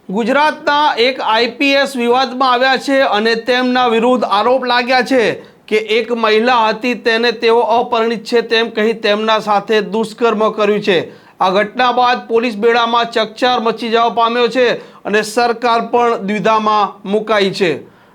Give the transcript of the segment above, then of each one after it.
ગુજરાતના એક આઈપીએસ વિવાદમાં આવ્યા છે અને તેમના વિરુદ્ધ આરોપ લાગ્યા છે કે એક મહિલા હતી તેને તેઓ અપરિણિત છે તેમ કહી તેમના સાથે દુષ્કર્મ કર્યું છે। આ ઘટના બાદ પોલીસ બેડામાં ચકચાર મચી જવા પામ્યો છે અને સરકાર પણ દ્વિધામાં મુકાઈ છે।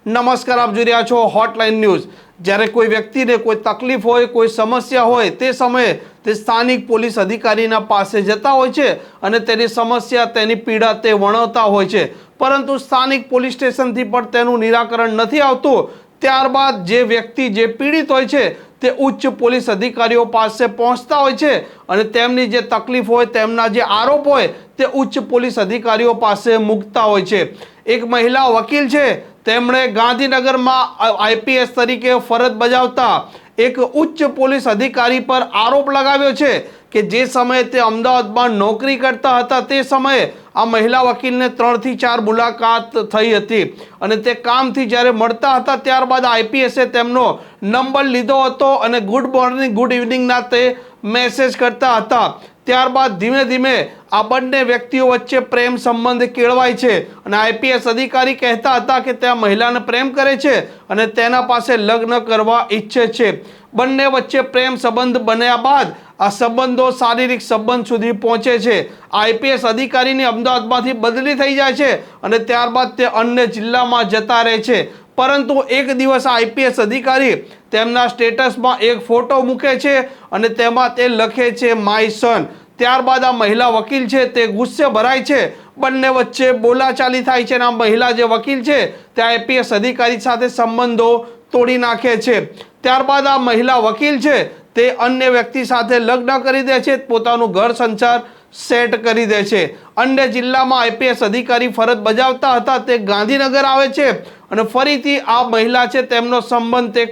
નમસ્કાર, આપ જોઈ રહ્યા છો હોટલાઇન ન્યૂઝ। જ્યારે કોઈ વ્યક્તિને કોઈ તકલીફ હોય, કોઈ સમસ્યા હોય તે સમયે તે સ્થાનિક પોલીસ અધિકારીના પાસે જતા હોય છે અને તેની સમસ્યા, તેની પીડા તે વર્ણવતા હોય છે, પરંતુ સ્થાનિક પોલીસ સ્ટેશનથી પણ તેનું નિરાકરણ નથી આવતું। ત્યારબાદ જે વ્યક્તિ જે પીડિત હોય છે તે ઉચ્ચ પોલીસ અધિકારીઓ પાસે પહોંચતા હોય છે અને તેમની જે તકલીફ હોય, તેમના જે આરોપ હોય તે ઉચ્ચ પોલીસ અધિકારીઓ પાસે મૂકતા હોય છે। એક મહિલા વકીલ છે, તેમણે ગાંધીનગરમાં આઈપીએસ તરીકે ફરજ બજાવતા એક ઉચ્ચ પોલીસ અધિકારી પર આરોપ લગાવ્યો છે કે જે સમયે તે અમદાવાદમાં નોકરી કરતા હતા તે સમયે આ મહિલા વકીલને 3 થી 4 મુલાકાત થઈ હતી અને તે કામથી જ્યારે મળતા હતા ત્યારબાદ આઈપીએસે તેમનો નંબર લીધો હતો અને ગુડ મોર્નિંગ, ગુડ ઇવનિંગના તે મેસેજ કરતા હતા। ત્યારબાદ ધીમે ધીમે આ બંને વ્યક્તિઓ વચ્ચે પ્રેમ સંબંધ કેળવાય છે અને આઈપીએસ અધિકારી કહેતા હતા કે તે આ મહિલાને પ્રેમ કરે છે અને તેના પાસે લગ્ન કરવા ઈચ્છે છે। બંને વચ્ચે પ્રેમ સંબંધ બન્યા બાદ આ સંબંધો શારીરિક સંબંધ સુધી પહોંચે છે। આઈપીએસ અધિકારીની અમદાવાદમાંથી બદલી થઈ જાય છે અને ત્યારબાદ તે અન્ય જિલ્લામાં જતા રહે છે, પરંતુ એક દિવસ આઈપીએસ અધિકારી તેમના સ્ટેટસમાં એક ફોટો મૂકે છે અને તેમાં તે લખે છે માય સન। ત્યારબાદ આ મહિલા વકીલ છે તે ગુસ્સે ભરાય છે, બંને વચ્ચે બોલાચાલી થાય છે અને આ મહિલા જે વકીલ છે તે આઈપીએસ અધિકારી સાથે સંબંધો તોડી નાખે છે। ત્યારબાદ આ મહિલા વકીલ છે તે અન્ય વ્યક્તિ સાથે લગ્ન કરી દે છે, પોતાનું ઘર સંસાર સેટ કરી દે છે। અન્ય જિલ્લામાં આઈપીએસ અધિકારી ફરજ બજાવતા હતા તે ગાંધીનગર આવે છે અને ફરીથી આ મહિલા છે તેમનો સંબંધ તે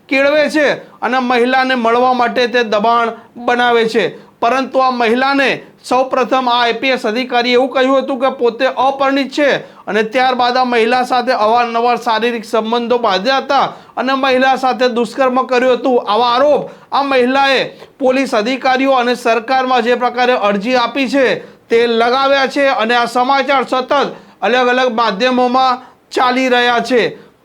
કેળવે છે અને મહિલાને મળવા માટે તે દબાણ બનાવે છે, પરંતુ આ મહિલાને સૌપ્રથમ આ આઈપીએસ અધિકારીએ એવું કહ્યું હતું કે પોતે અપરિણિત છે અને ત્યારબાદ આ મહિલા સાથે અવારનવાર શારીરિક સંબંધો બાંધ્યા હતા અને મહિલા સાથે દુષ્કર્મ કર્યું હતું। આવા આરોપ આ મહિલાએ પોલીસ અધિકારીઓ અને સરકારમાં જે પ્રકારે અરજી આપી છે તે લગાવ્યા છે અને આ સમાચાર સતત અલગ અલગ માધ્યમોમાં ચાલી રહ્યા છે।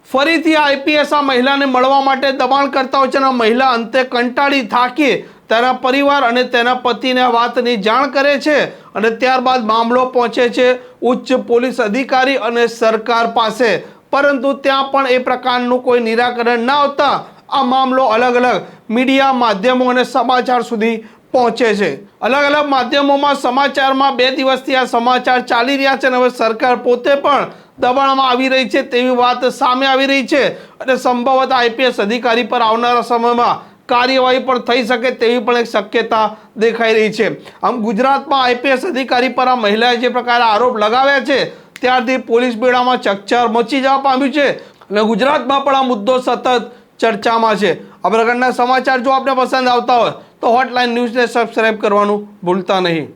ફરીથી આઈપીએસ આ મહિલાને મળવા માટે દબાણ કરતા હોય છે અને મહિલા અંતે કંટાળી થાકી તેના પરિવાર અને તેના પતિને વાતની જાણ કરે છે અને ત્યારબાદ મામલો પહોંચે છે ઉચ્ચ પોલીસ અધિકારી અને સરકાર પાસે, પરંતુ ત્યાં પણ એ પ્રકારનું કોઈ નિરાકરણ ના આવતા આ મામલો અલગ અલગ મીડિયા માધ્યમો અને સમાચાર સુધી પહોંચે છે। અલગ અલગ માધ્યમોમાં સમાચારમાં 2 દિવસથી આ સમાચાર ચાલી રહ્યા છે અને હવે સરકાર પોતે પણ દબાણમાં આવી રહી છે તેવી વાત સામે આવી રહી છે અને સંભવતઃ આઈપીએસ અધિકારી પર આવનારા સમયમાં કાર્યવાહી પણ થઈ શકે તેવી પણ એક શક્યતા દેખાઈ રહી છે। આમ ગુજરાતમાં આઈપીએસ અધિકારી પર આ મહિલાએ જે પ્રકારે આરોપ લગાવ્યા છે ત્યારથી પોલીસ બેડામાં ચકચાર મચી જવા પામ્યું છે અને ગુજરાતમાં પણ આ મુદ્દો સતત ચર્ચામાં છે। આ પ્રકારના સમાચાર જો આપને પસંદ આવતા હોય તો હોટલાઇન ન્યૂઝને સબસ્ક્રાઇબ કરવાનું ભૂલતા નહીં।